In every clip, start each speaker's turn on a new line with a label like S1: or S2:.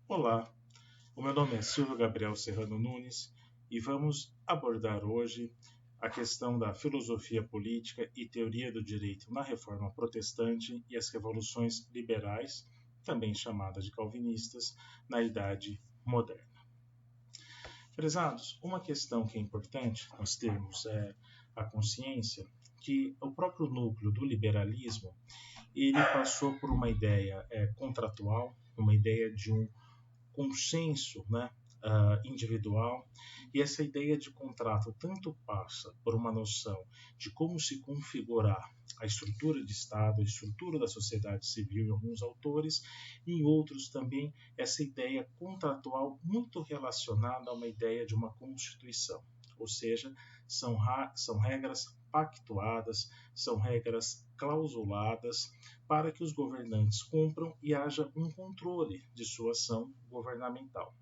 S1: Olá, o meu nome é Silvio Gabriel Serrano Nunes e vamos abordar hoje a questão da filosofia política e teoria do direito na Reforma Protestante e as revoluções liberais, também chamadas de calvinistas, na Idade Moderna. Prezados, uma questão que é importante nós termos é a consciência que o próprio núcleo do liberalismo ele passou por uma ideia contratual, uma ideia de um consenso, individual, e essa ideia de contrato tanto passa por uma noção de como se configurar a estrutura de Estado, a estrutura da sociedade civil em alguns autores, e em outros também essa ideia contratual muito relacionada a uma ideia de uma constituição, ou seja, são regras pactuadas, são regras clausuladas para que os governantes cumpram e haja um controle de sua ação governamental.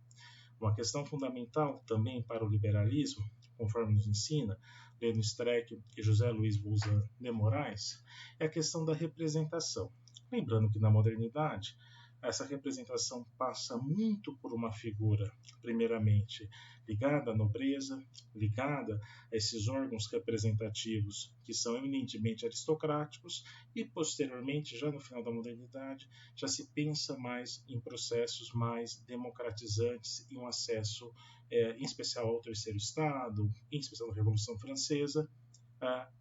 S1: Uma questão fundamental também para o liberalismo, conforme nos ensina Leno Streck e José Luiz Bolzan de Moraes, é a questão da representação. Lembrando que na modernidade, essa representação passa muito por uma figura, primeiramente, ligada à nobreza, ligada a esses órgãos representativos que são eminentemente aristocráticos e, posteriormente, já no final da modernidade, já se pensa mais em processos mais democratizantes e um acesso, em especial ao terceiro Estado, em especial na Revolução Francesa,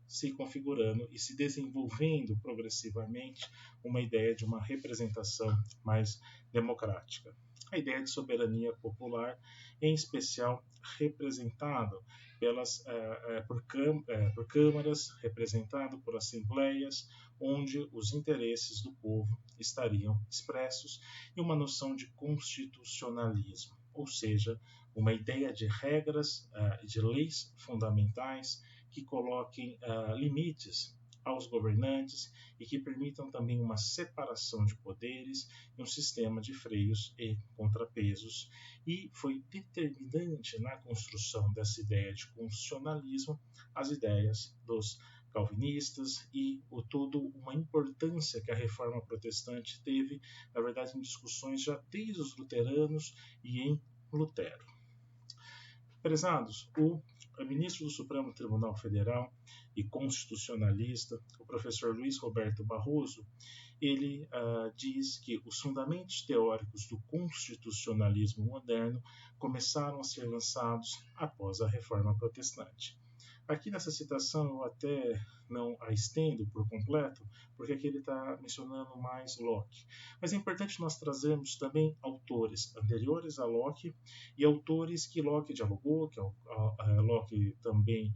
S1: se configurando e se desenvolvendo progressivamente uma ideia de uma representação mais democrática. A ideia de soberania popular, em especial representado por câmaras, representado por assembleias, onde os interesses do povo estariam expressos, e uma noção de constitucionalismo, ou seja, uma ideia de regras, de leis fundamentais que coloquem limites aos governantes e que permitam também uma separação de poderes e um sistema de freios e contrapesos. E foi determinante na construção dessa ideia de constitucionalismo as ideias dos calvinistas e toda uma importância que a reforma protestante teve, na verdade, em discussões já desde os luteranos e em Lutero. Prezados, o ministro do Supremo Tribunal Federal e constitucionalista, o professor Luiz Roberto Barroso, ele diz que os fundamentos teóricos do constitucionalismo moderno começaram a ser lançados após a Reforma Protestante. Aqui nessa citação eu até não a estendo por completo, porque aqui ele está mencionando mais Locke. Mas é importante nós trazermos também autores anteriores a Locke e autores que Locke dialogou, que Locke também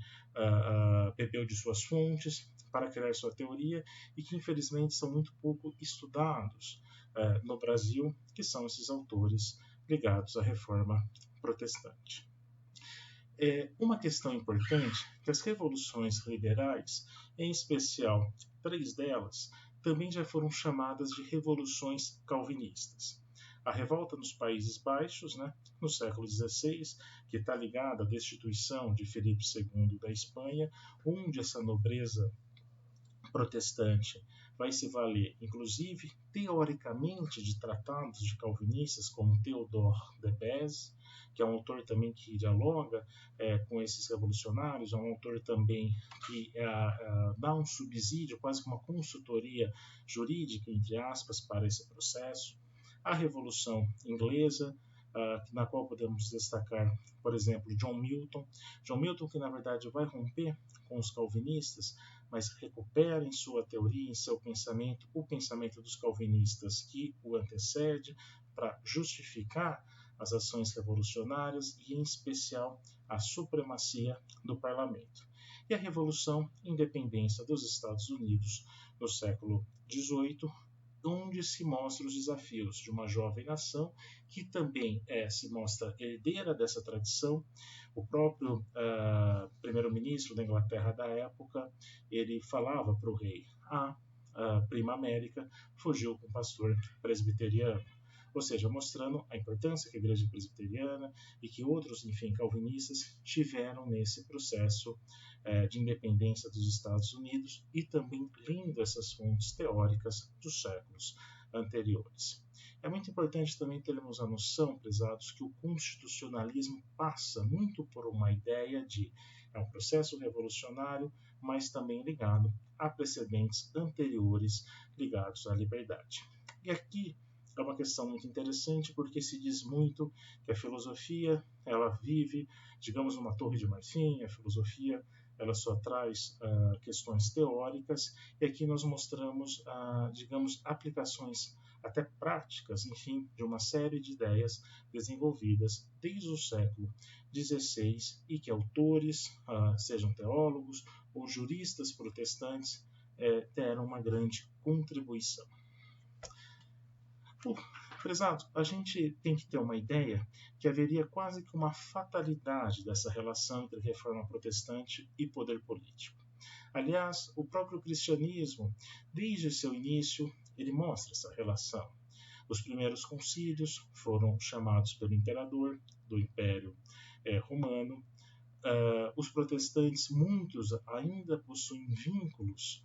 S1: bebeu de suas fontes para criar sua teoria e que infelizmente são muito pouco estudados no Brasil, que são esses autores ligados à Reforma Protestante. Uma questão importante é que as revoluções liberais, em especial 3 delas, também já foram chamadas de revoluções calvinistas. A revolta nos Países Baixos, no século XVI, que está ligada à destituição de Filipe II da Espanha, onde essa nobreza protestante vai se valer, inclusive, teoricamente, de tratados de calvinistas como Theodore de Beze, que é um autor também que dialoga com esses revolucionários, é um autor também que dá um subsídio, quase que uma consultoria jurídica, entre aspas, para esse processo. A Revolução Inglesa, na qual podemos destacar, por exemplo, John Milton. John Milton, que na verdade vai romper com os calvinistas, mas recupera em sua teoria, em seu pensamento, o pensamento dos calvinistas que o antecede, para justificar as ações revolucionárias e, em especial, a supremacia do parlamento. E a Revolução Independência dos Estados Unidos no século XVIII, onde se mostram os desafios de uma jovem nação que também se mostra herdeira dessa tradição. O próprio primeiro-ministro da Inglaterra da época, ele falava para o rei, a prima América fugiu com o pastor presbiteriano. Ou seja, mostrando a importância que a igreja presbiteriana e que outros, calvinistas tiveram nesse processo de independência dos Estados Unidos e também lendo essas fontes teóricas dos séculos anteriores. É muito importante também termos a noção, prezados, que o constitucionalismo passa muito por uma ideia de é um processo revolucionário, mas também ligado a precedentes anteriores ligados à liberdade. E aqui é uma questão muito interessante porque se diz muito que a filosofia ela vive, digamos, numa torre de marfim, a filosofia ela só traz questões teóricas, e aqui nós mostramos, digamos, aplicações até práticas, enfim, de uma série de ideias desenvolvidas desde o século XVI e que autores, sejam teólogos ou juristas protestantes, deram uma grande contribuição. Prezado, a gente tem que ter uma ideia que haveria quase que uma fatalidade dessa relação entre reforma protestante e poder político. Aliás, o próprio cristianismo, desde seu início, ele mostra essa relação. Os primeiros concílios foram chamados pelo imperador do Império Romano. Os protestantes, muitos ainda possuem vínculos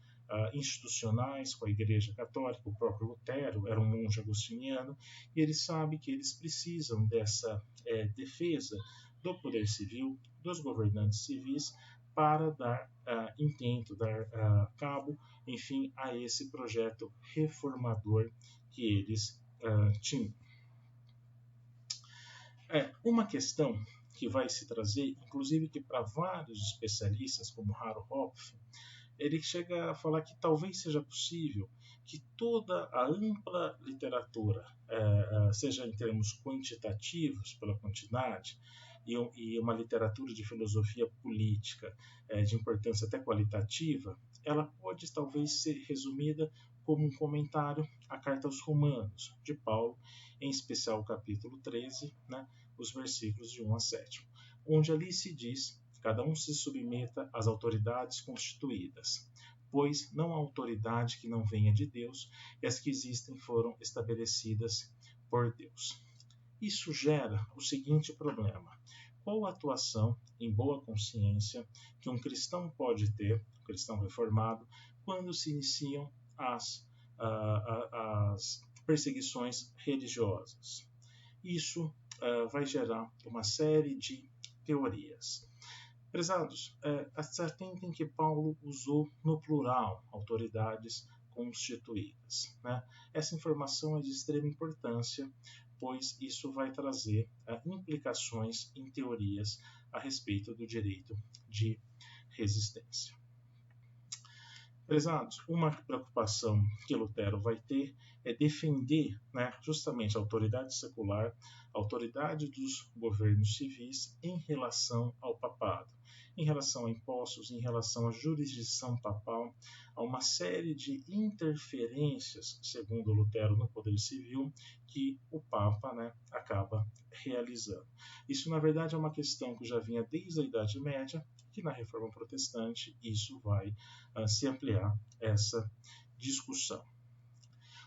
S1: institucionais com a Igreja Católica. O próprio Lutero era um monge agostiniano e ele sabe que eles precisam dessa defesa do poder civil, dos governantes civis, para dar intento, dar cabo, enfim, a esse projeto reformador que eles tinham. Uma questão que vai se trazer, inclusive que para vários especialistas, como Haro Hopf, ele chega a falar que talvez seja possível que toda a ampla literatura, seja em termos quantitativos, pela quantidade, e uma literatura de filosofia política de importância até qualitativa, ela pode talvez ser resumida como um comentário à Carta aos Romanos, de Paulo, em especial o capítulo 13, né, os versículos de 1 a 7, onde ali se diz: cada um se submeta às autoridades constituídas, pois não há autoridade que não venha de Deus, e as que existem foram estabelecidas por Deus. Isso gera o seguinte problema: qual a atuação em boa consciência que um cristão pode ter, um cristão reformado, quando se iniciam as perseguições religiosas? Isso vai gerar uma série de teorias. Prezados, atentem que Paulo usou no plural autoridades constituídas. Né? Essa informação é de extrema importância, pois isso vai trazer implicações em teorias a respeito do direito de resistência. Prezados, uma preocupação que Lutero vai ter é defender, né, justamente a autoridade secular, a autoridade dos governos civis em relação ao papado, em relação a impostos, em relação à jurisdição papal, a uma série de interferências, segundo Lutero, no poder civil, que o Papa, né, acaba realizando. Isso, na verdade, é uma questão que já vinha desde a Idade Média, que na Reforma Protestante isso vai se ampliar, essa discussão.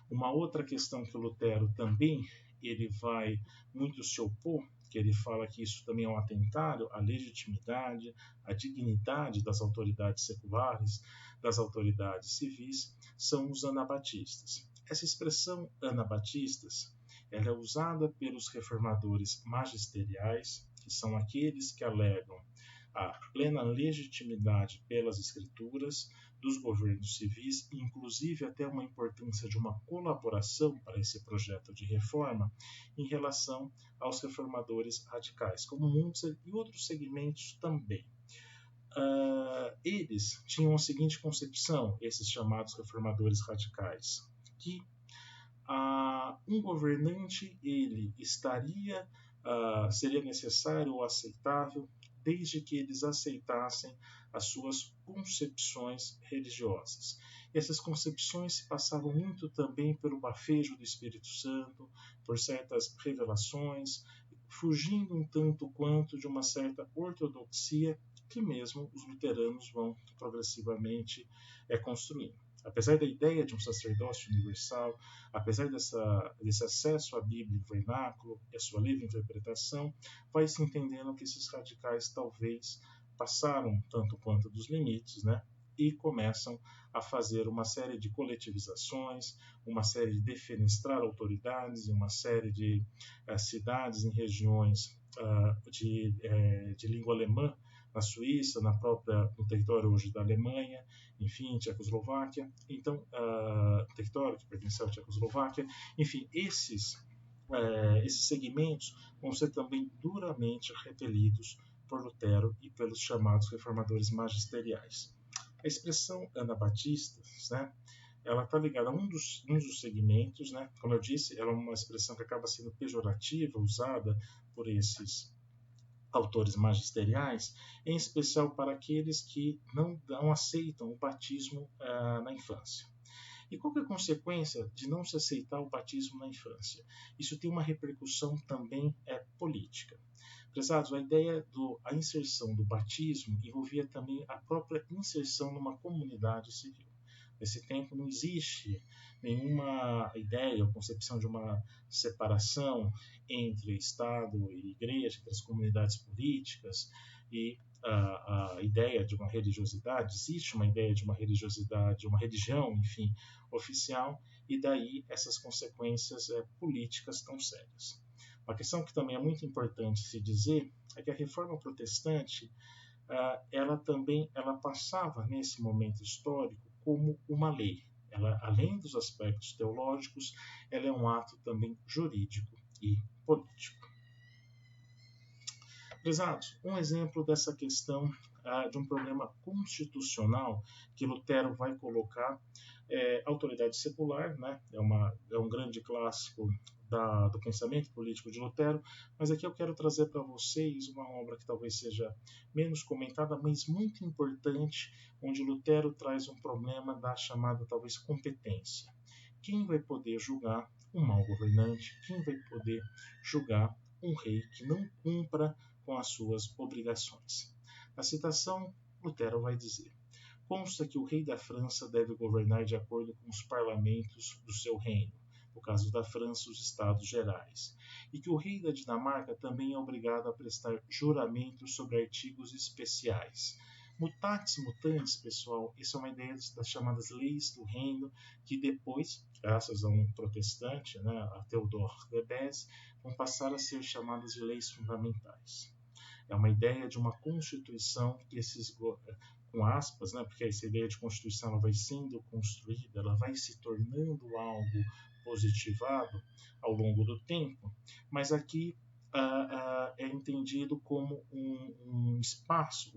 S1: Uma outra questão que o Lutero também ele vai muito se opor, que ele fala que isso também é um atentado à legitimidade, à dignidade das autoridades seculares, das autoridades civis, são os anabatistas. Essa expressão anabatistas ela é usada pelos reformadores magisteriais, que são aqueles que alegam a plena legitimidade pelas escrituras dos governos civis, inclusive até uma importância de uma colaboração para esse projeto de reforma em relação aos reformadores radicais, como Munzer e outros segmentos também. Eles tinham a seguinte concepção, esses chamados reformadores radicais, que um governante ele seria necessário ou aceitável desde que eles aceitassem as suas concepções religiosas. E essas concepções se passavam muito também pelo bafejo do Espírito Santo, por certas revelações, fugindo um tanto quanto de uma certa ortodoxia que mesmo os luteranos vão progressivamente construindo. Apesar da ideia de um sacerdócio universal, apesar desse acesso à Bíblia em vernáculo e a sua livre interpretação, vai se entendendo que esses radicais talvez passaram tanto quanto dos limites, né, e começam a fazer uma série de coletivizações, uma série de defenestrar autoridades em uma série de cidades em regiões de língua alemã, na Suíça, no território hoje da Alemanha, enfim, Tchecoslováquia, então, território que pertenceu à Tchecoslováquia, enfim, esses segmentos vão ser também duramente repelidos por Lutero e pelos chamados reformadores magisteriais. A expressão anabatistas, né, ela está ligada a um dos segmentos, né, como eu disse, ela é uma expressão que acaba sendo pejorativa, usada por esses autores magisteriais, em especial para aqueles que não aceitam o batismo na infância. E qual que é a consequência de não se aceitar o batismo na infância? Isso tem uma repercussão também política. Prezados, a inserção do batismo envolvia também a própria inserção numa comunidade civil. Nesse tempo não existe nenhuma ideia ou concepção de uma separação entre Estado e Igreja, entre as comunidades políticas, e a ideia de uma religiosidade. Existe uma ideia de uma religiosidade, uma religião, enfim, oficial, e daí essas consequências políticas tão sérias. Uma questão que também é muito importante se dizer é que a reforma protestante ela passava nesse momento histórico como uma lei. Ela, além dos aspectos teológicos, ela é um ato também jurídico e político. Prezados, um exemplo dessa questão de um problema constitucional que Lutero vai colocar é a autoridade secular, né? É um grande clássico do pensamento político de Lutero, mas aqui eu quero trazer para vocês uma obra que talvez seja menos comentada, mas muito importante, onde Lutero traz um problema da chamada talvez competência. Quem vai poder julgar um mau governante? Quem vai poder julgar um rei que não cumpra com as suas obrigações? Na citação, Lutero vai dizer: consta que o rei da França deve governar de acordo com os parlamentos do seu reino, no caso da França, os Estados Gerais, e que o rei da Dinamarca também é obrigado a prestar juramento sobre artigos especiais. Mutatis mutandis, pessoal, isso é uma ideia das chamadas leis do reino, que depois, graças a um protestante, né, a Theodor de Beze, vão passar a ser chamadas de leis fundamentais. É uma ideia de uma constituição que com aspas, né, porque essa ideia de constituição ela vai sendo construída, ela vai se tornando algo positivado ao longo do tempo, mas aqui é entendido como um espaço,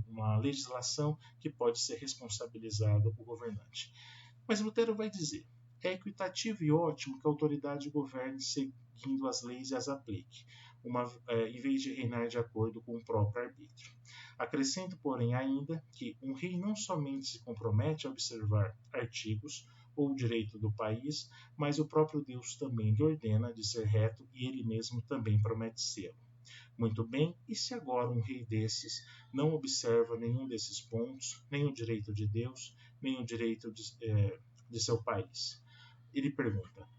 S1: uma legislação que pode ser responsabilizado o governante. Mas Lutero vai dizer: é equitativo e ótimo que a autoridade governe seguindo as leis e as aplique, em vez de reinar de acordo com o próprio arbítrio. Acrescento, porém, ainda que um rei não somente se compromete a observar artigos ou o direito do país, mas o próprio Deus também lhe ordena de ser reto e ele mesmo também promete sê-lo. Muito bem, e se agora um rei desses não observa nenhum desses pontos, nem o direito de Deus, nem o direito de seu país? Ele pergunta: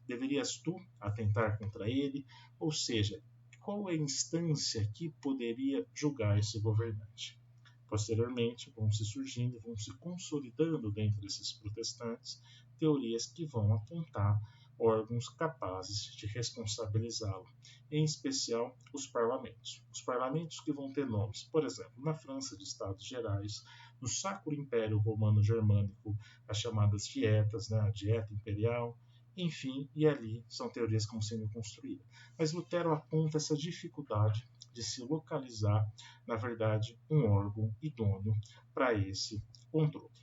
S1: deverias tu atentar contra ele? Ou seja, qual é a instância que poderia julgar esse governante? Posteriormente, vão se surgindo, vão se consolidando dentro desses protestantes teorias que vão apontar órgãos capazes de responsabilizá-lo, em especial os parlamentos. Os parlamentos que vão ter nomes, por exemplo, na França de Estados Gerais, no Sacro Império Romano Germânico, as chamadas dietas, né, a dieta imperial, enfim, e ali são teorias que vão sendo construídas. Mas Lutero aponta essa dificuldade de se localizar, na verdade, um órgão idôneo para esse controle.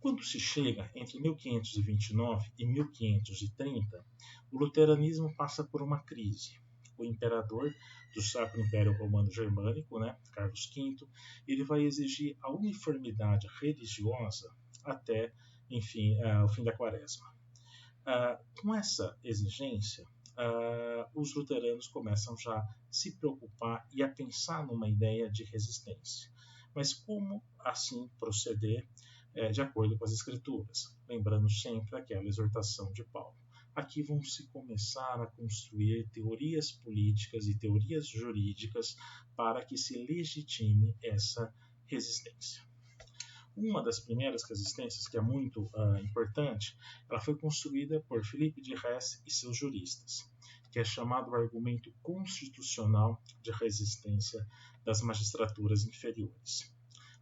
S1: Quando se chega entre 1529 e 1530, o luteranismo passa por uma crise. O imperador do Sacro Império Romano Germânico, né, Carlos V, ele vai exigir a uniformidade religiosa até, enfim, o fim da Quaresma. Com essa exigência, os luteranos começam já a se preocupar e a pensar numa ideia de resistência. Mas como assim proceder de acordo com as Escrituras? Lembrando sempre aquela exortação de Paulo. Aqui vão se começar a construir teorias políticas e teorias jurídicas para que se legitime essa resistência. Uma das primeiras resistências, que é muito importante, ela foi construída por Philippe de Retz e seus juristas, que é chamado argumento constitucional de resistência das magistraturas inferiores.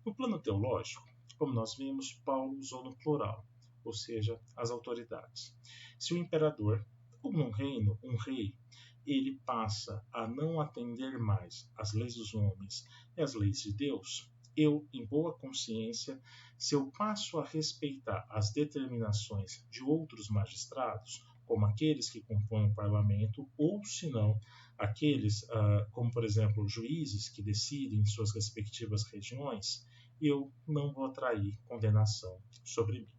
S1: No plano teológico, como nós vimos, Paulo usou no plural, ou seja, as autoridades. Se o imperador, ou num reino, um rei, ele passa a não atender mais às leis dos homens e às leis de Deus, eu, em boa consciência, se eu passo a respeitar as determinações de outros magistrados, como aqueles que compõem o parlamento, ou, se não, aqueles, como, por exemplo, juízes que decidem em suas respectivas regiões, eu não vou atrair condenação sobre mim.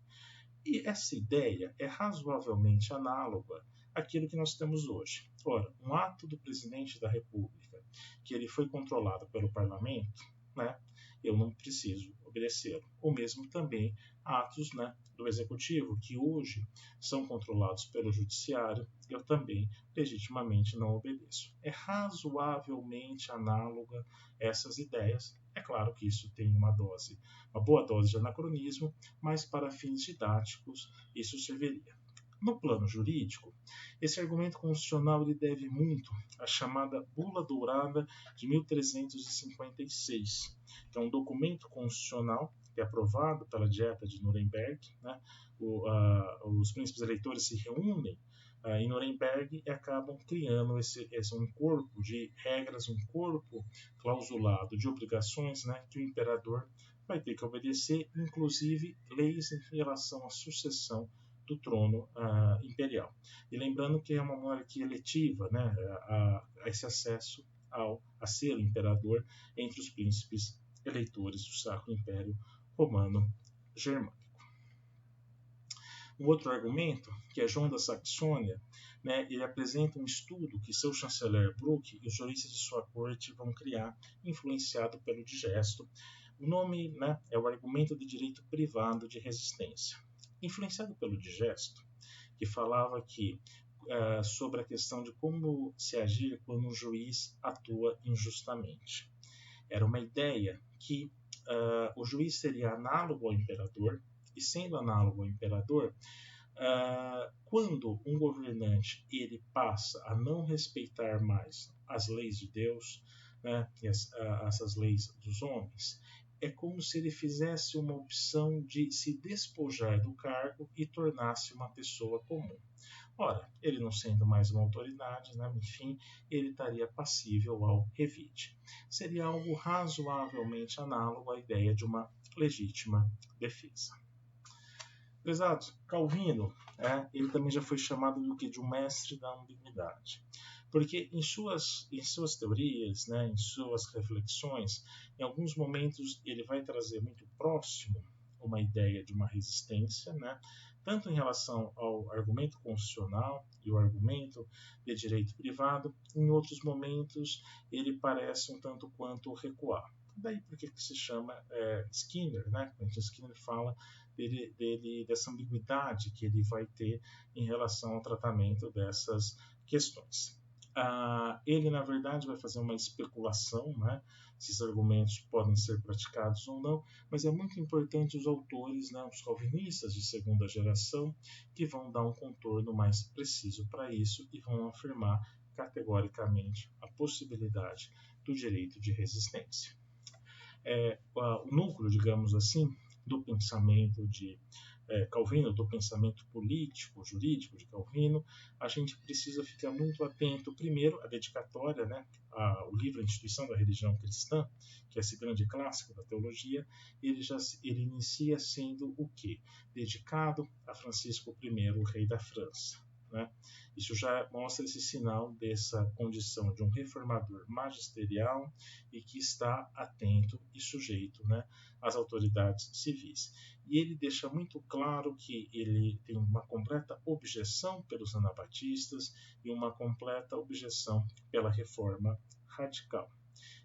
S1: E essa ideia é razoavelmente análoga àquilo que nós temos hoje. Ora, um ato do presidente da República, que ele foi controlado pelo parlamento, né, eu não preciso obedecer. Ou mesmo também atos, né, do executivo, que hoje são controlados pelo judiciário, eu também legitimamente não obedeço. É razoavelmente análoga essas ideias. É claro que isso tem uma boa dose de anacronismo, mas para fins didáticos isso serviria. No plano jurídico, esse argumento constitucional ele deve muito à chamada Bula Dourada de 1356, que é um documento constitucional que é aprovado pela Dieta de Nuremberg. Né? Os príncipes eleitores se reúnem em Nuremberg e acabam criando um corpo de regras, um corpo clausulado de obrigações, né, que o imperador vai ter que obedecer, inclusive leis em relação à sucessão do trono imperial. E lembrando que é uma monarquia eletiva, né, a esse acesso a ser o imperador entre os príncipes eleitores do Sacro Império Romano Germânico. Um outro argumento, que é João da Saxônia, né, ele apresenta um estudo que seu chanceler Brooke e os juristas de sua corte vão criar, influenciado pelo digesto. O nome, né, é o argumento de direito privado de resistência. Influenciado pelo digesto, que falava que sobre a questão de como se agir quando um juiz atua injustamente. Era uma ideia que o juiz seria análogo ao imperador, e sendo análogo ao imperador, quando um governante ele passa a não respeitar mais as leis de Deus, né, e essas leis dos homens, é como se ele fizesse uma opção de se despojar do cargo e tornar-se uma pessoa comum. Ora, ele não sendo mais uma autoridade, né, enfim, ele estaria passível ao revide. Seria algo razoavelmente análogo à ideia de uma legítima defesa. Prezados, Calvino, ele também já foi chamado de um mestre da ambiguidade, porque em suas teorias, né, em suas reflexões, em alguns momentos ele vai trazer muito próximo uma ideia de uma resistência, né, tanto em relação ao argumento constitucional e o argumento de direito privado, em outros momentos ele parece um tanto quanto recuar. Daí porque se chama Skinner, né? Quando Skinner fala dessa ambiguidade que ele vai ter em relação ao tratamento dessas questões. Ele, na verdade, vai fazer uma especulação, né, se esses argumentos podem ser praticados ou não, mas é muito importante os autores, né, os calvinistas de segunda geração, que vão dar um contorno mais preciso para isso e vão afirmar categoricamente a possibilidade do direito de resistência. O núcleo, digamos assim, do pensamento de Calvino, do pensamento político, jurídico de Calvino, a gente precisa ficar muito atento, primeiro, à dedicatória, né, o livro A Instituição da Religião Cristã, que é esse grande clássico da teologia, ele inicia sendo o quê? Dedicado a Francisco I, o rei da França. Né? Isso já mostra esse sinal dessa condição de um reformador magisterial e que está atento e sujeito, né, às autoridades civis. E ele deixa muito claro que ele tem uma completa objeção pelos anabatistas e uma completa objeção pela reforma radical.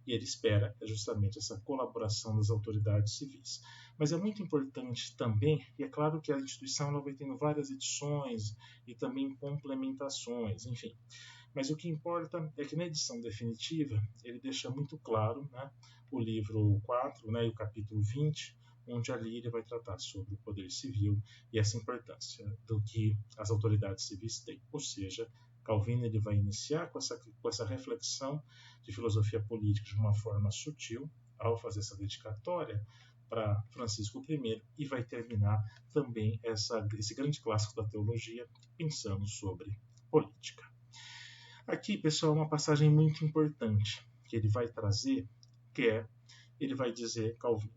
S1: E ele espera justamente essa colaboração das autoridades civis. Mas é muito importante também, e é claro que a instituição ela vai tendo várias edições e também complementações, enfim. Mas o que importa é que na edição definitiva ele deixa muito claro, né, o livro 4, né, e o capítulo 20, onde ali ele vai tratar sobre o poder civil e essa importância do que as autoridades civis têm. Ou seja, Calvino ele vai iniciar com essa reflexão de filosofia política de uma forma sutil, ao fazer essa dedicatória para Francisco I, e vai terminar também esse grande clássico da teologia pensando sobre política. Aqui, pessoal, uma passagem muito importante que ele vai trazer, que é, ele vai dizer, Calvino,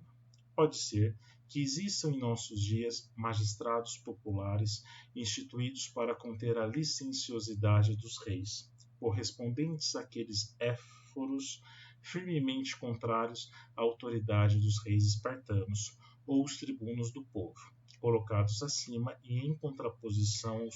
S1: pode ser que existam em nossos dias magistrados populares instituídos para conter a licenciosidade dos reis, correspondentes àqueles éforos firmemente contrários à autoridade dos reis espartanos ou os tribunos do povo, colocados acima e em contraposição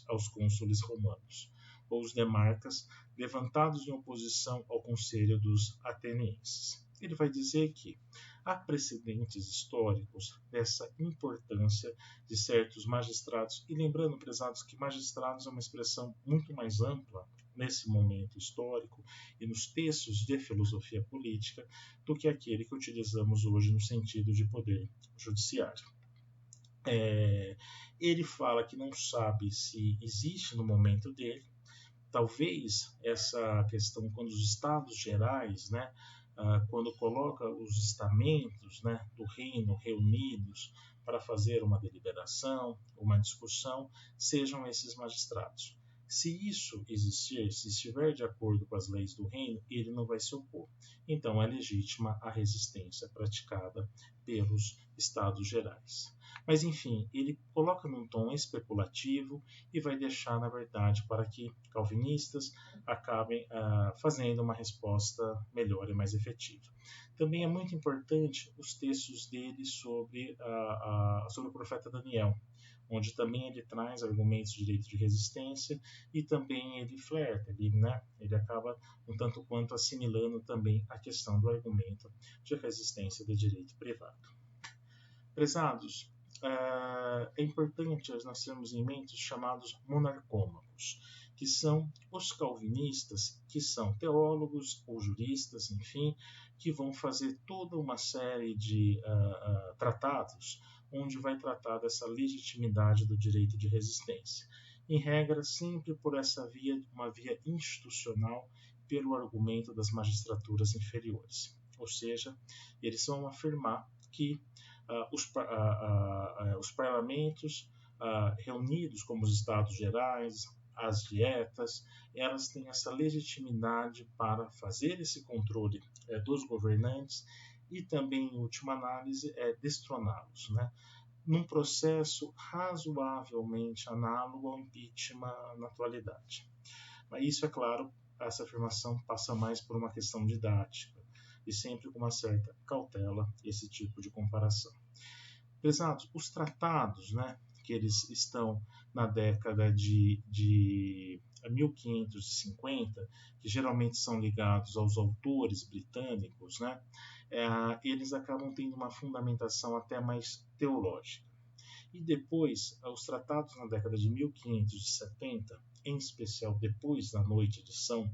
S1: aos cônsules romanos, ou os demarcas, levantados em oposição ao conselho dos atenienses. Ele vai dizer que há precedentes históricos dessa importância de certos magistrados, e lembrando, prezados, que magistrados é uma expressão muito mais ampla nesse momento histórico e nos textos de filosofia política do que aquele que utilizamos hoje no sentido de poder judiciário. Ele fala que não sabe se existe no momento dele, talvez essa questão quando os estados gerais, né, quando coloca os estamentos, né, do reino reunidos para fazer uma deliberação, uma discussão, sejam esses magistrados. Se isso existir, se estiver de acordo com as leis do reino, ele não vai se opor. Então é legítima a resistência praticada pelos estados gerais. Mas, enfim, ele coloca num tom especulativo e vai deixar, na verdade, para que calvinistas acabem fazendo uma resposta melhor e mais efetiva. Também é muito importante os textos dele sobre o profeta Daniel, onde também ele traz argumentos de direito de resistência e também ele flerta, ele acaba um tanto quanto assimilando também a questão do argumento de resistência de direito privado. Prezados, é importante nós termos em mente os chamados monarcômacos, que são os calvinistas, que são teólogos ou juristas, enfim, que vão fazer toda uma série de tratados onde vai tratar dessa legitimidade do direito de resistência. Em regra, sempre por essa via, uma via institucional, pelo argumento das magistraturas inferiores. Ou seja, eles vão afirmar que os parlamentos reunidos como os estados gerais, as dietas, elas têm essa legitimidade para fazer esse controle dos governantes e também, em última análise, destroná-los, né? Num processo razoavelmente análogo ao impeachment na atualidade. Mas isso, é claro, essa afirmação passa mais por uma questão didática e sempre com uma certa cautela esse tipo de comparação. Pesados, os tratados, né, que eles estão na década de 1550, que geralmente são ligados aos autores britânicos, né, eles acabam tendo uma fundamentação até mais teológica. E depois, os tratados na década de 1570, em especial depois da noite de São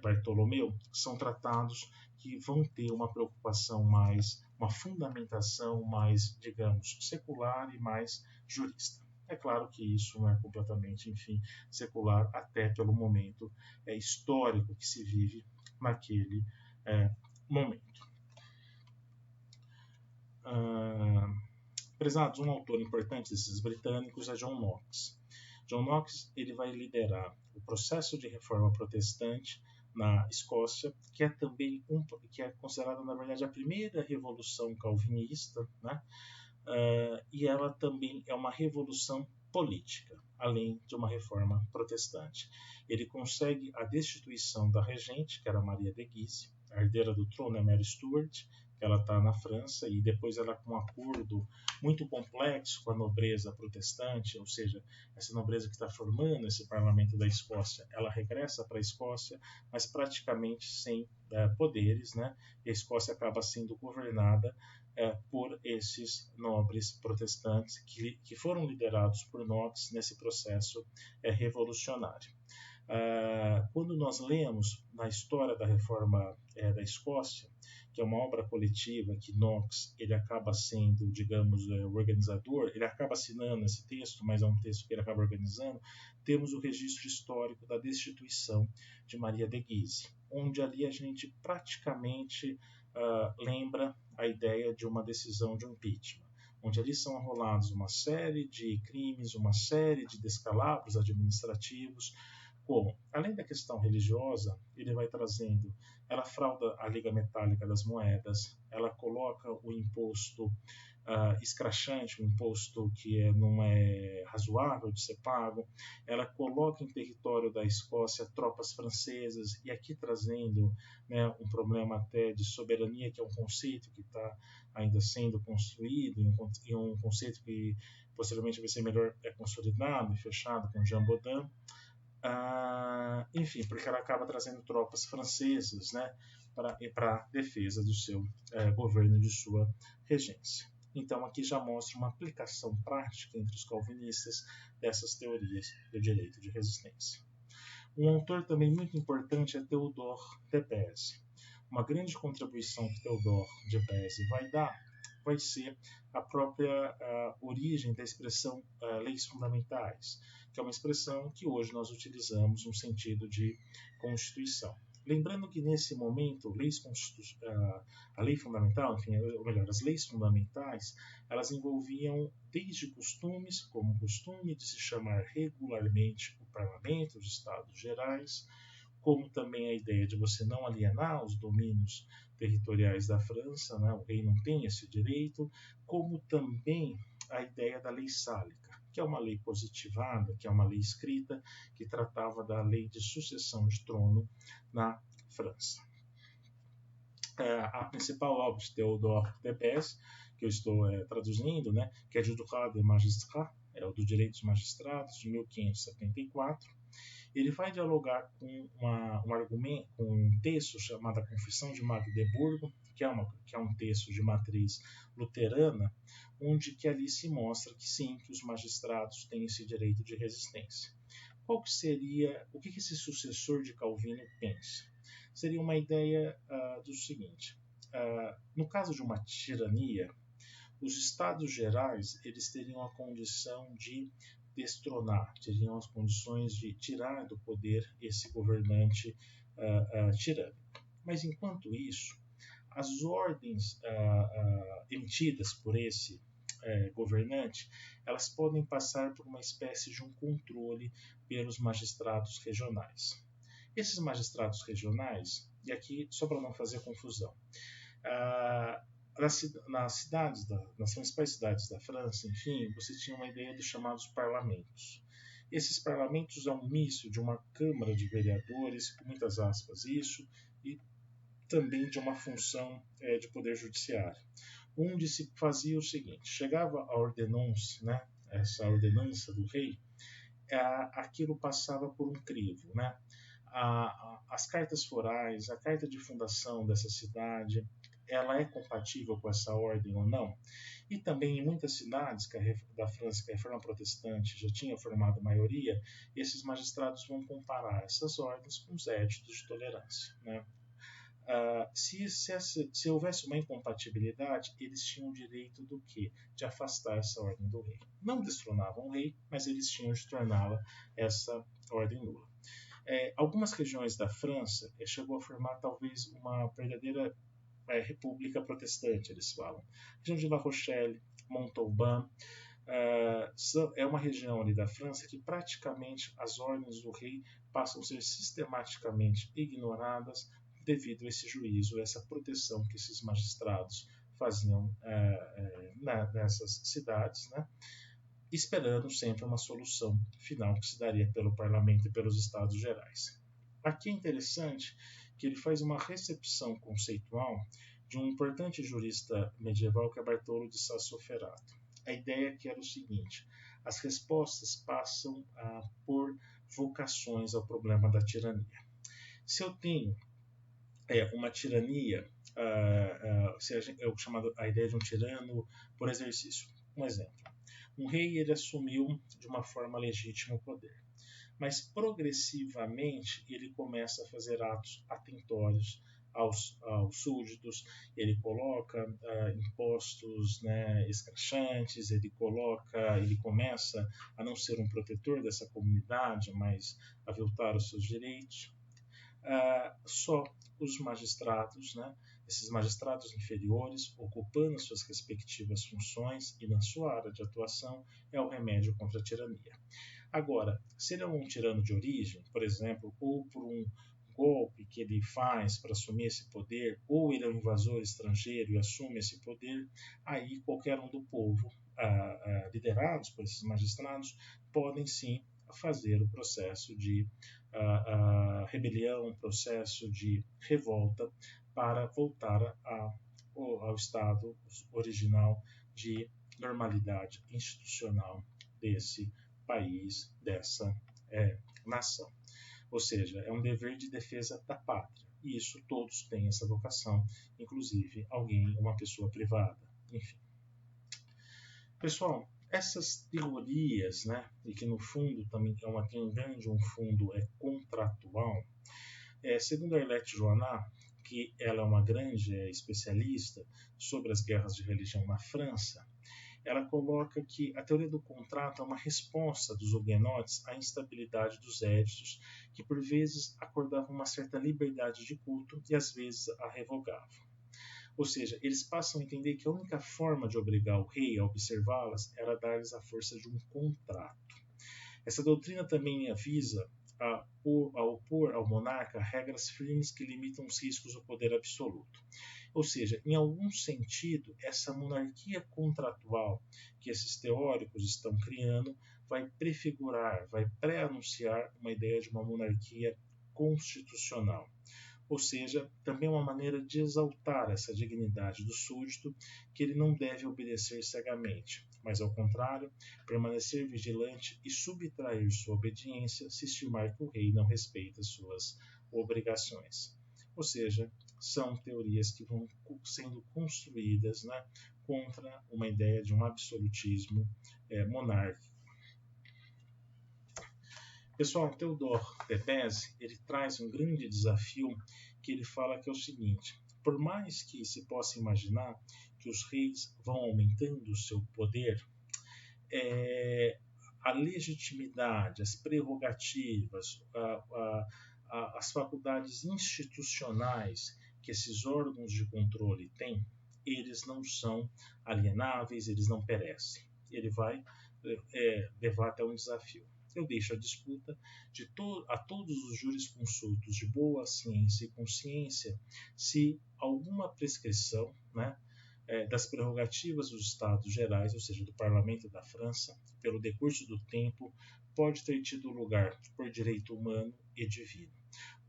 S1: Bartolomeu, são tratados que vão ter uma preocupação mais, uma fundamentação mais, digamos, secular e mais jurista. É claro que isso não é completamente, enfim, secular, até pelo momento histórico que se vive naquele momento. Prezados, um autor importante desses britânicos é John Knox. John Knox ele vai liderar o processo de reforma protestante na Escócia, que é também que é considerada, na verdade, a primeira revolução calvinista, né? E ela também é uma revolução política, além de uma reforma protestante. Ele consegue a destituição da regente, que era Maria de Guise, a herdeira do trono é Mary Stuart, que ela está na França, e depois ela com um acordo muito complexo com a nobreza protestante, ou seja, essa nobreza que está formando esse parlamento da Escócia, ela regressa para a Escócia, mas praticamente sem poderes, né? E a Escócia acaba sendo governada por esses nobres protestantes que foram liderados por Knox nesse processo revolucionário. Quando nós lemos na história da reforma da Escócia, que é uma obra coletiva que Knox ele acaba sendo, digamos, o organizador, ele acaba assinando esse texto, mas é um texto que ele acaba organizando, temos o registro histórico da destituição de Maria de Guise, onde ali a gente praticamente lembra a ideia de uma decisão de um impeachment, onde ali são arrolados uma série de crimes, uma série de descalabros administrativos, como, além da questão religiosa, ele vai trazendo, ela frauda a liga metálica das moedas, ela coloca o imposto escrachante, um imposto que não é razoável de ser pago, ela coloca em território da Escócia tropas francesas, e aqui trazendo, né, um problema até de soberania, que é um conceito que está ainda sendo construído, e um conceito que posteriormente vai ser melhor consolidado e fechado com Jean Baudin. Enfim, porque ela acaba trazendo tropas francesas, né, para a defesa do seu governo e de sua regência. Então, aqui já mostra uma aplicação prática entre os calvinistas dessas teorias do direito de resistência. Um autor também muito importante é Theodore de Beze. Uma grande contribuição que Theodore de Beze vai dar vai ser a própria origem da expressão leis fundamentais, que é uma expressão que hoje nós utilizamos no sentido de Constituição. Lembrando que nesse momento, a lei fundamental, enfim, ou melhor, as leis fundamentais, elas envolviam desde costumes, como o costume de se chamar regularmente o parlamento, os estados gerais, como também a ideia de você não alienar os domínios territoriais da França, né? O rei não tem esse direito, como também a ideia da lei sálica, que é uma lei positivada, que é uma lei escrita, que tratava da lei de sucessão de trono na França. A principal obra de Theodore de Beze, que eu estou traduzindo, né, que é de Droit des Magistrats, é o do Direito dos Magistrados, de 1574, ele vai dialogar com um texto chamado A Confissão de Magdeburgo, que é um texto de matriz luterana, onde que ali se mostra que sim, que os magistrados têm esse direito de resistência. Qual que seria, o que esse sucessor de Calvino pensa? Seria uma ideia do seguinte, no caso de uma tirania, os estados gerais eles teriam a condição de destronar, teriam as condições de tirar do poder esse governante tirânico. Mas enquanto isso, as ordens emitidas por esse governante, elas podem passar por uma espécie de um controle pelos magistrados regionais. Esses magistrados regionais, e aqui só para não fazer confusão, nas principais cidades da França, enfim, você tinha uma ideia dos chamados parlamentos. Esses parlamentos é um misto de uma Câmara de Vereadores, com muitas aspas isso, e também de uma função de poder judiciário, onde se fazia o seguinte, chegava a ordenança, né, essa ordenança do rei, aquilo passava por um crivo, né? As cartas forais, a carta de fundação dessa cidade, ela é compatível com essa ordem ou não? E também em muitas cidades da França que a reforma protestante já tinha formado maioria, esses magistrados vão comparar essas ordens com os éditos de tolerância, né? Se houvesse uma incompatibilidade, eles tinham o direito do quê? De afastar essa ordem do rei. Não destronavam o rei, mas eles tinham de torná-la essa ordem nula. Algumas regiões da França chegou a formar talvez uma verdadeira república protestante, eles falam. A região de La Rochelle, Montauban, é uma região ali da França que praticamente as ordens do rei passam a ser sistematicamente ignoradas devido a esse juízo, essa proteção que esses magistrados faziam nessas cidades, né? Esperando sempre uma solução final que se daria pelo parlamento e pelos estados gerais. Aqui é interessante que ele faz uma recepção conceitual de um importante jurista medieval que é Bartolo de Sassoferrato. A ideia que era o seguinte, as respostas passam por vocações ao problema da tirania. Se eu tenho uma tirania, a ideia de um tirano por exercício. Um exemplo. Um rei ele assumiu de uma forma legítima o poder, mas progressivamente ele começa a fazer atos atentórios aos súditos, ele coloca impostos, né, escrachantes, ele começa a não ser um protetor dessa comunidade, mas a voltar aos seus direitos. Só os magistrados, né, esses magistrados inferiores, ocupando suas respectivas funções e na sua área de atuação, é o remédio contra a tirania. Agora, se ele é um tirano de origem, por exemplo, ou por um golpe que ele faz para assumir esse poder, ou ele é um invasor estrangeiro e assume esse poder, aí qualquer um do povo, liderados por esses magistrados, podem sim fazer o processo de rebelião, processo de revolta para voltar ao estado original de normalidade institucional desse país, dessa nação. Ou seja, é um dever de defesa da pátria. E isso todos têm essa vocação, inclusive uma pessoa privada. Enfim. Pessoal, essas teorias, né, e que no fundo também tem um fundo contratual, segundo a Arlette Joanat, que ela é uma grande especialista sobre as guerras de religião na França, ela coloca que a teoria do contrato é uma resposta dos huguenotes à instabilidade dos éditos, que por vezes acordavam uma certa liberdade de culto e às vezes a revogavam. Ou seja, eles passam a entender que a única forma de obrigar o rei a observá-las era dar-lhes a força de um contrato. Essa doutrina também avisa a opor ao monarca regras firmes que limitam os riscos do poder absoluto. Ou seja, em algum sentido, essa monarquia contratual que esses teóricos estão criando vai prefigurar, vai pré-anunciar uma ideia de uma monarquia constitucional. Ou seja, também é uma maneira de exaltar essa dignidade do súdito, que ele não deve obedecer cegamente, mas ao contrário, permanecer vigilante e subtrair sua obediência se estimar que o rei não respeita suas obrigações. Ou seja, são teorias que vão sendo construídas, né, contra uma ideia de um absolutismo monárquico. Pessoal, Theodore de Beze, ele traz um grande desafio que ele fala que é o seguinte: por mais que se possa imaginar que os reis vão aumentando o seu poder, a legitimidade, as prerrogativas, as faculdades institucionais que esses órgãos de controle têm, eles não são alienáveis, eles não perecem. Ele vai levar até um desafio. Eu deixo a disputa a todos os jurisconsultos de boa ciência e consciência se alguma prescrição, né, das prerrogativas dos Estados Gerais, ou seja, do Parlamento da França, pelo decurso do tempo, pode ter tido lugar por direito humano e divino.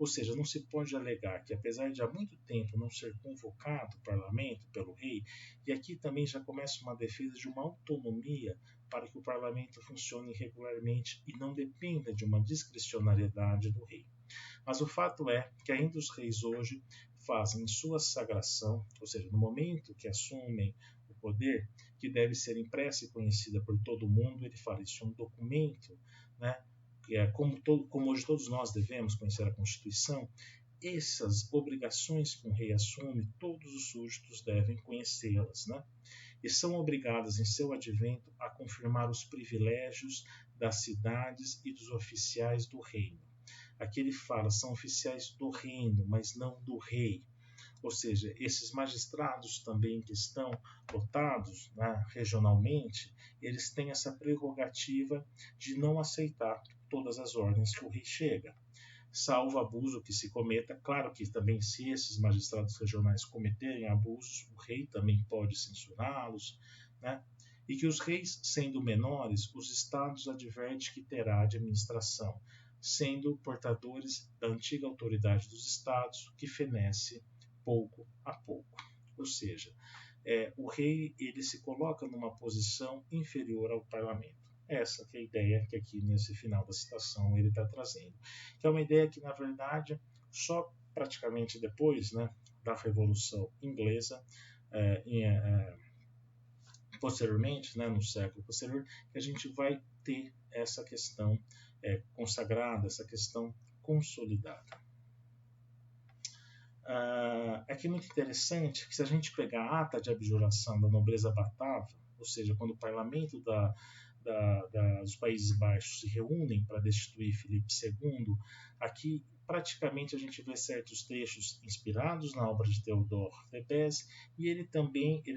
S1: Ou seja, não se pode alegar que, apesar de há muito tempo não ser convocado o parlamento pelo rei, e aqui também já começa uma defesa de uma autonomia para que o parlamento funcione regularmente e não dependa de uma discricionariedade do rei. Mas o fato é que ainda os reis hoje fazem sua sagração, ou seja, no momento que assumem o poder, que deve ser impressa e conhecida por todo mundo, ele fala isso é um documento, né, que é como hoje todos nós devemos conhecer a Constituição. Essas obrigações que um rei assume, todos os súditos devem conhecê-las, né? E são obrigadas em seu advento a confirmar os privilégios das cidades e dos oficiais do reino. Aqui ele fala, são oficiais do reino, mas não do rei. Ou seja, esses magistrados também que estão votados, né, regionalmente, eles têm essa prerrogativa de não aceitar todas as ordens que o rei chega. Salvo abuso que se cometa, claro que também se esses magistrados regionais cometerem abusos, o rei também pode censurá-los, né? E que os reis, sendo menores, os estados advertem que terá administração, sendo portadores da antiga autoridade dos estados, que fenece pouco a pouco. Ou seja, o rei ele se coloca numa posição inferior ao parlamento. Essa que é a ideia que aqui nesse final da citação ele está trazendo. Que é uma ideia que, na verdade, só praticamente depois, né, da Revolução Inglesa, posteriormente, né, no século posterior, que a gente vai ter essa questão consagrada, essa questão consolidada. Aqui é muito interessante que se a gente pegar a ata de abjuração da nobreza batava, ou seja, quando o parlamento dos Países Baixos se reúnem para destituir Filipe II, aqui praticamente a gente vê certos trechos inspirados na obra de Theodore de Beze, e ele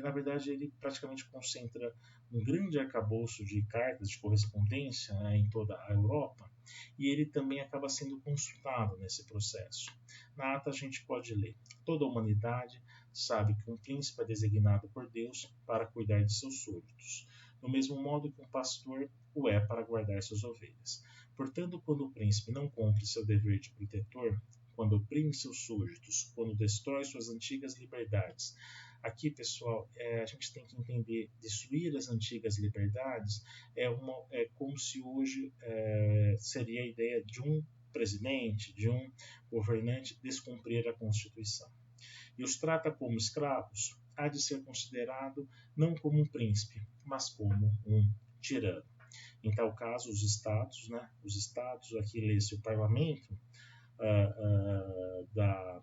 S1: na verdade, ele praticamente concentra um grande arcabouço de cartas de correspondência, né, em toda a Europa, e ele também acaba sendo consultado nesse processo. Na ata a gente pode ler: toda a humanidade sabe que um príncipe é designado por Deus para cuidar de seus súditos, do mesmo modo que um pastor o é para guardar suas ovelhas. Portanto, quando o príncipe não cumpre seu dever de protetor, quando oprime seus súditos, quando destrói suas antigas liberdades. Aqui, pessoal, a gente tem que entender: destruir as antigas liberdades é como se hoje seria a ideia de um presidente, de um governante descumprir a Constituição. E os trata como escravos, há de ser considerado não como um príncipe, mas como um tirano. Em tal caso, os estados, aqui lê-se o parlamento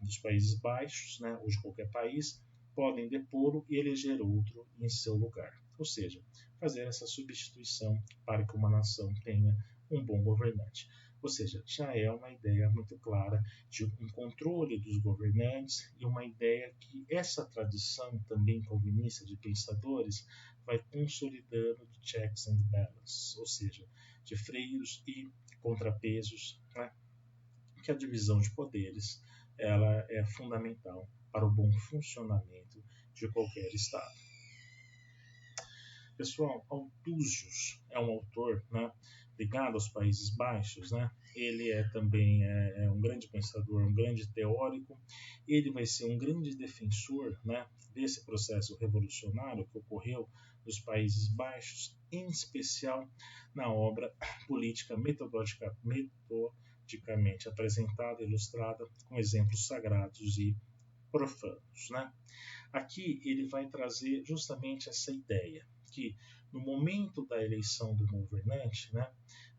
S1: dos Países Baixos, né, ou de qualquer país, podem depô-lo e eleger outro em seu lugar. Ou seja, fazer essa substituição para que uma nação tenha um bom governante. Ou seja, já é uma ideia muito clara de um controle dos governantes e uma ideia que essa tradição também calvinista de pensadores vai consolidando de checks and balances, ou seja, de freios e contrapesos, né? Que a divisão de poderes ela é fundamental para o bom funcionamento de qualquer Estado. Pessoal, Althusius é um autor, né, ligado aos Países Baixos, né? Ele também um grande pensador, um grande teórico. Ele vai ser um grande defensor, né, desse processo revolucionário que ocorreu nos Países Baixos, em especial na obra Política Metodicamente Apresentada e Ilustrada com exemplos sagrados e profanos, né? Aqui ele vai trazer justamente essa ideia que no momento da eleição do governante, né,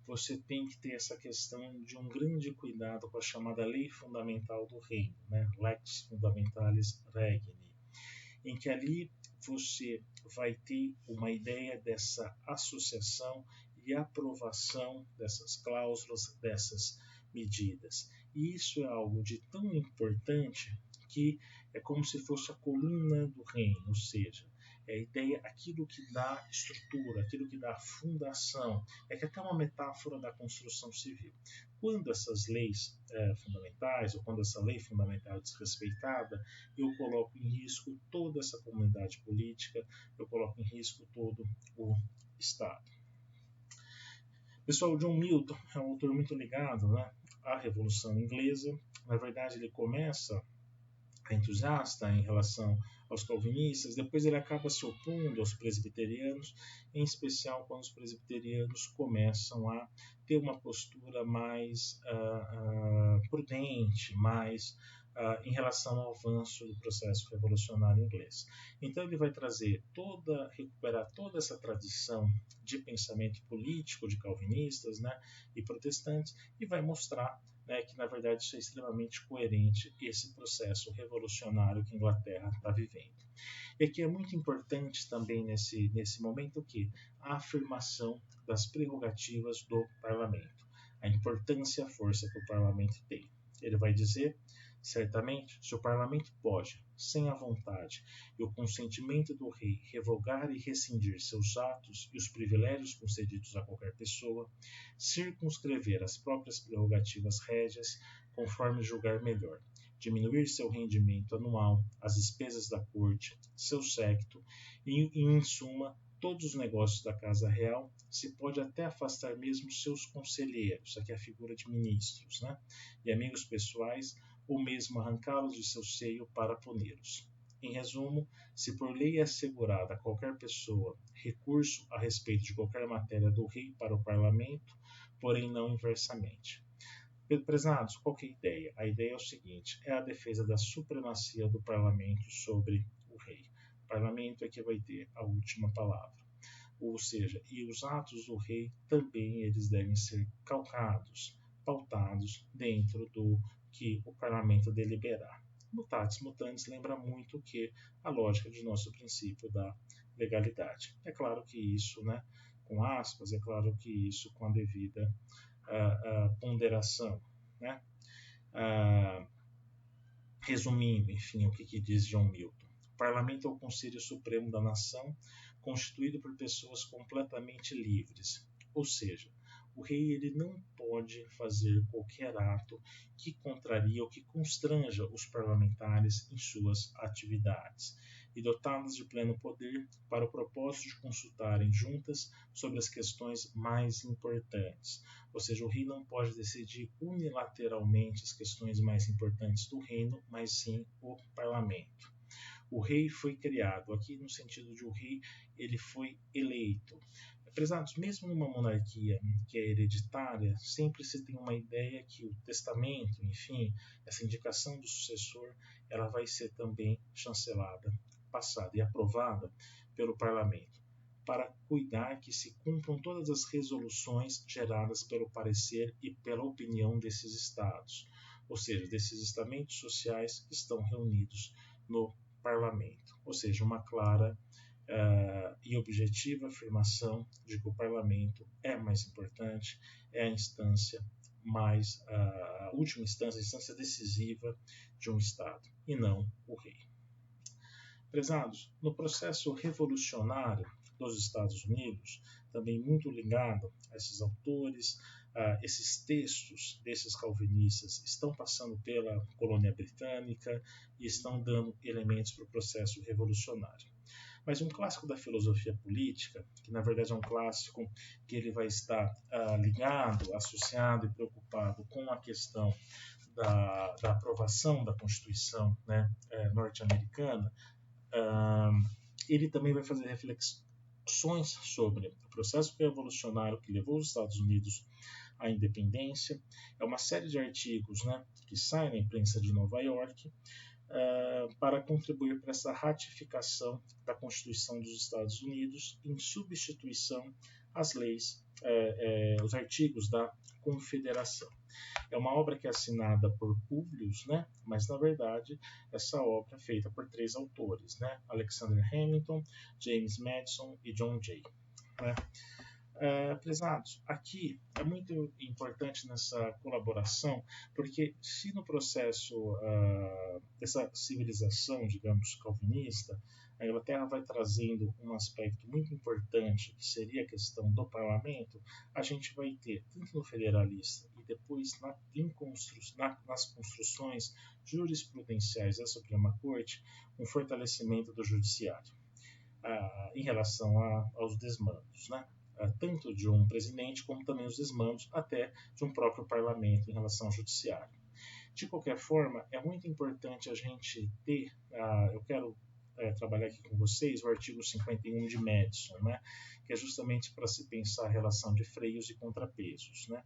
S1: você tem que ter essa questão de um grande cuidado com a chamada lei fundamental do reino, né, Lex Fundamentalis Regni, em que ali você vai ter uma ideia dessa associação e aprovação dessas cláusulas, dessas medidas. E isso é algo de tão importante que é como se fosse a coluna do reino, ou seja, é a ideia, aquilo que dá estrutura, aquilo que dá fundação. É que até uma metáfora da construção civil. Quando essas leis fundamentais, ou quando essa lei fundamental é desrespeitada, eu coloco em risco toda essa comunidade política, eu coloco em risco todo o Estado. Pessoal, John Milton é um autor muito ligado, né, à Revolução Inglesa. Na verdade, ele começa entusiasta em relação aos calvinistas, depois ele acaba se opondo aos presbiterianos, em especial quando os presbiterianos começam a ter uma postura mais prudente, mais em relação ao avanço do processo revolucionário inglês. Então ele vai recuperar toda essa tradição de pensamento político de calvinistas, né, e protestantes, e vai mostrar, né, que na verdade isso é extremamente coerente, esse processo revolucionário que a Inglaterra está vivendo. E aqui é muito importante também nesse momento que a afirmação das prerrogativas do parlamento, a importância e a força que o parlamento tem. Ele vai dizer: certamente, se o parlamento pode, sem a vontade e o consentimento do rei, revogar e rescindir seus atos e os privilégios concedidos a qualquer pessoa, circunscrever as próprias prerrogativas régias conforme julgar melhor, diminuir seu rendimento anual, as despesas da corte, seu séquito e, em suma, todos os negócios da Casa Real, se pode até afastar mesmo seus conselheiros, aqui é a figura de ministros, né, e amigos pessoais, ou mesmo arrancá-los de seu seio para puni-los. Em resumo, se por lei é assegurada a qualquer pessoa recurso a respeito de qualquer matéria do rei para o parlamento, porém não inversamente. Prezados, qual que é a ideia? A ideia é o seguinte: é a defesa da supremacia do parlamento sobre o rei. parlamento é que vai ter a última palavra. Ou seja, e os atos do rei também eles devem ser calcados, pautados dentro do que o parlamento deliberar. Mutatis mutandis lembra muito que a lógica de nosso princípio da legalidade. É claro que isso, né, com aspas, é claro que isso com a devida ponderação, né? Resumindo, enfim, o que diz John Milton. O parlamento é o Conselho Supremo da Nação, constituído por pessoas completamente livres, ou seja, o rei ele não pode fazer qualquer ato que contraria ou que constranja os parlamentares em suas atividades e dotá-los de pleno poder para o propósito de consultarem juntas sobre as questões mais importantes. Ou seja, o rei não pode decidir unilateralmente as questões mais importantes do reino, mas sim o parlamento. O rei foi criado, aqui no sentido de o rei ele foi eleito. Prezados, mesmo numa monarquia que é hereditária, sempre se tem uma ideia que o testamento, enfim, essa indicação do sucessor, ela vai ser também chancelada, passada e aprovada pelo parlamento, para cuidar que se cumpram todas as resoluções geradas pelo parecer e pela opinião desses estados, ou seja, desses estamentos sociais que estão reunidos no parlamento, ou seja, uma clara e objetiva afirmação de que o parlamento é mais importante, é a instância mais, a última instância, a instância decisiva de um Estado, e não o rei. Prezados, no processo revolucionário dos Estados Unidos, também muito ligado a esses autores, esses textos desses calvinistas estão passando pela colônia britânica e estão dando elementos para o processo revolucionário. Mas um clássico da filosofia política, que na verdade é um clássico que ele vai estar ligado, associado e preocupado com a questão da aprovação da Constituição, né, norte-americana, ele também vai fazer reflexões sobre o processo revolucionário que levou os Estados Unidos à independência. É uma série de artigos, né, que saem na imprensa de Nova York para contribuir para essa ratificação da Constituição dos Estados Unidos em substituição às leis, os artigos da Confederação. É uma obra que é assinada por Públio, né? Mas na verdade essa obra é feita por 3 autores, né? Alexander Hamilton, James Madison e John Jay. Né? Prezados, aqui é muito importante nessa colaboração, porque se no processo dessa civilização, digamos, calvinista, a Inglaterra vai trazendo um aspecto muito importante, que seria a questão do parlamento, a gente vai ter, tanto no federalista e depois nas construções jurisprudenciais da Suprema Corte, um fortalecimento do judiciário em relação aos desmandos, né? Tanto de um presidente como também os desmandos até de um próprio parlamento em relação ao judiciário. De qualquer forma, é muito importante a gente ter, eu quero trabalhar aqui com vocês o artigo 51 de Madison, né, que é justamente para se pensar a relação de freios e contrapesos, né,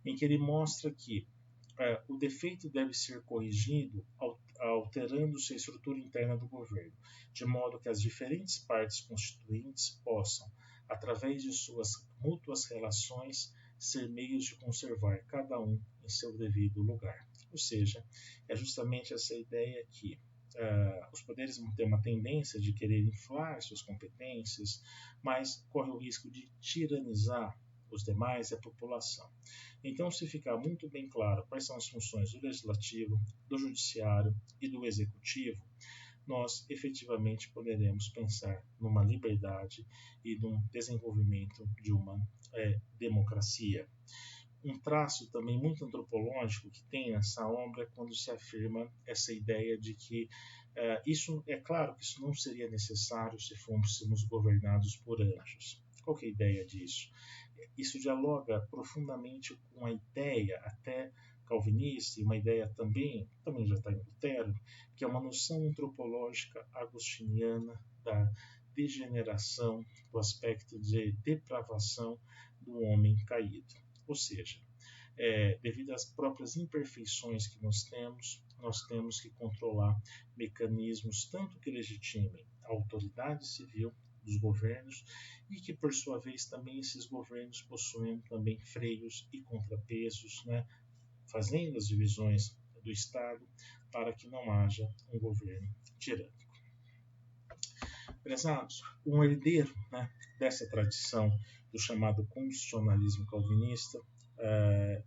S1: em que ele mostra que o defeito deve ser corrigido alterando-se a estrutura interna do governo, de modo que as diferentes partes constituintes possam, através de suas mútuas relações, ser meios de conservar cada um em seu devido lugar. Ou seja, é justamente essa ideia que os poderes vão ter uma tendência de querer inflar suas competências, mas corre o risco de tiranizar os demais e a população. Então, se ficar muito bem claro quais são as funções do Legislativo, do Judiciário e do Executivo, nós efetivamente poderemos pensar numa liberdade e num desenvolvimento de uma democracia. Um traço também muito antropológico que tem nessa obra é quando se afirma essa ideia de que isso, é claro que isso não seria necessário se fôssemos governados por anjos. Qual que é a ideia disso? Isso dialoga profundamente com a ideia até calvinista e uma ideia também já está em Lutero, que é uma noção antropológica agostiniana da degeneração, do aspecto de depravação do homem caído. Ou seja, devido às próprias imperfeições que nós temos que controlar mecanismos tanto que legitimem a autoridade civil dos governos e que, por sua vez, também esses governos possuem também freios e contrapesos, né, fazendo as divisões do Estado para que não haja um governo tirânico. Prezados, um herdeiro, né, dessa tradição do chamado constitucionalismo calvinista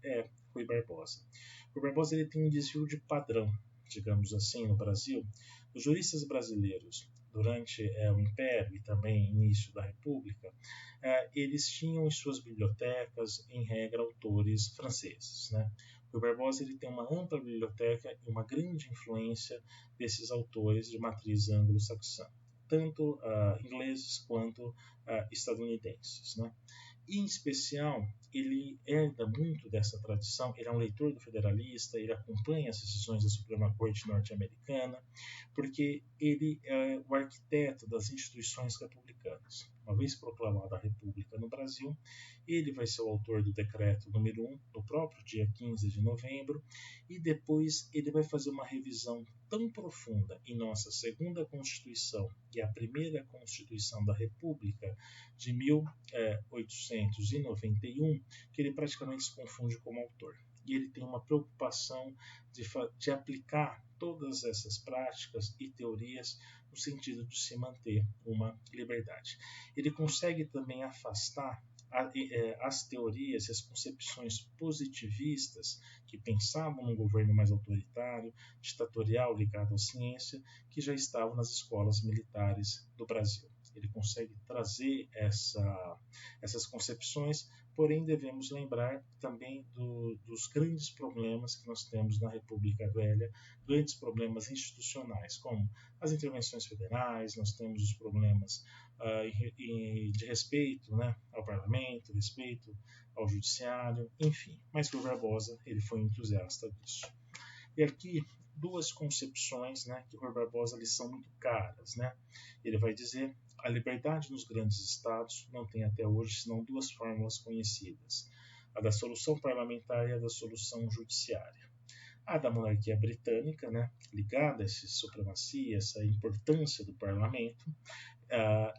S1: é Rui Barbosa. Rui Barbosa ele tem um desvio de padrão, digamos assim, no Brasil. Os juristas brasileiros, durante o Império e também início da República, eles tinham em suas bibliotecas, em regra, autores franceses, né? Rui Barbosa ele tem uma ampla biblioteca e uma grande influência desses autores de matriz anglo-saxã, tanto ingleses quanto estadunidenses, né? E, em especial, ele herda muito dessa tradição, ele é um leitor do Federalista, ele acompanha as decisões da Suprema Corte norte-americana, porque ele é o arquiteto das instituições republicanas. Uma vez proclamada a República no Brasil, ele vai ser o autor do decreto número 1, no próprio dia 15 de novembro, e depois ele vai fazer uma revisão tão profunda em nossa segunda Constituição e a primeira Constituição da República de 1891, que ele praticamente se confunde como autor. E ele tem uma preocupação de aplicar todas essas práticas e teorias no sentido de se manter uma liberdade. Ele consegue também afastar as teorias e as concepções positivistas que pensavam num governo mais autoritário, ditatorial ligado à ciência, que já estavam nas escolas militares do Brasil. Ele consegue trazer essas concepções, porém devemos lembrar também dos grandes problemas que nós temos na República Velha, grandes problemas institucionais, como as intervenções federais, nós temos os problemas de respeito, né, ao parlamento, respeito ao judiciário, enfim. Mas Rui Barbosa ele foi entusiasta disso. E aqui duas concepções, né, que Rui Barbosa lhes são muito caras, né? Ele vai dizer: a liberdade nos grandes estados não tem até hoje senão duas fórmulas conhecidas: a da solução parlamentar e a da solução judiciária. A da monarquia britânica, né, ligada a essa supremacia, essa importância do parlamento,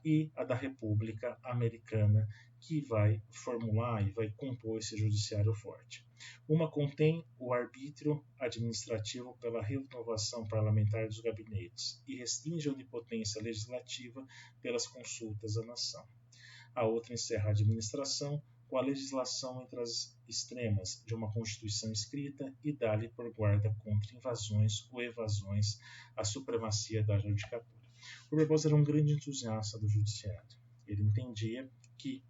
S1: e a da República Americana, que vai formular e vai compor esse judiciário forte. Uma contém o arbítrio administrativo pela renovação parlamentar dos gabinetes e restringe a onipotência legislativa pelas consultas à nação. A outra encerra a administração com a legislação entre as extremas de uma Constituição escrita e dá-lhe por guarda contra invasões ou evasões a supremacia da judicatura. O Barbosa era um grande entusiasta do judiciário. Ele entendia que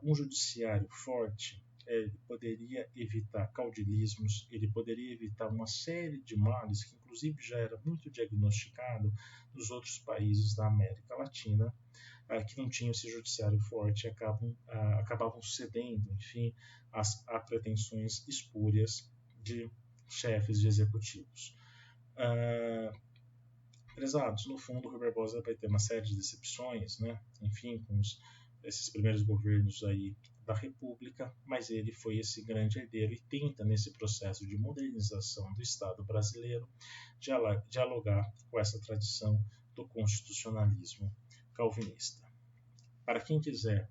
S1: um judiciário forte poderia evitar caudilismos, ele poderia evitar uma série de males que inclusive já era muito diagnosticado nos outros países da América Latina, que não tinham esse judiciário forte e acabavam cedendo, enfim, a pretensões espúrias de chefes de executivos. Prezados, no fundo, o Rui Barbosa vai ter uma série de decepções, né? Enfim, com esses primeiros governos aí da República, mas ele foi esse grande herdeiro e tenta, nesse processo de modernização do Estado brasileiro, dialogar com essa tradição do constitucionalismo calvinista. Para quem quiser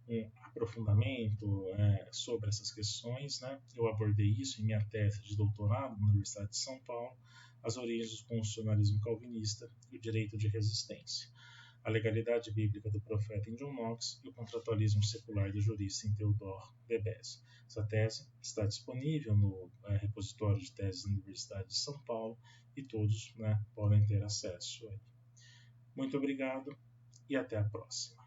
S1: um aprofundamento sobre essas questões, né, eu abordei isso em minha tese de doutorado na Universidade de São Paulo, as origens do constitucionalismo calvinista e o direito de resistência, a legalidade bíblica do profeta em John Knox e o contratualismo secular do jurista em Theodore de Beze. Essa tese está disponível no repositório de teses da Universidade de São Paulo e todos, né, podem ter acesso aí. Muito obrigado e até a próxima.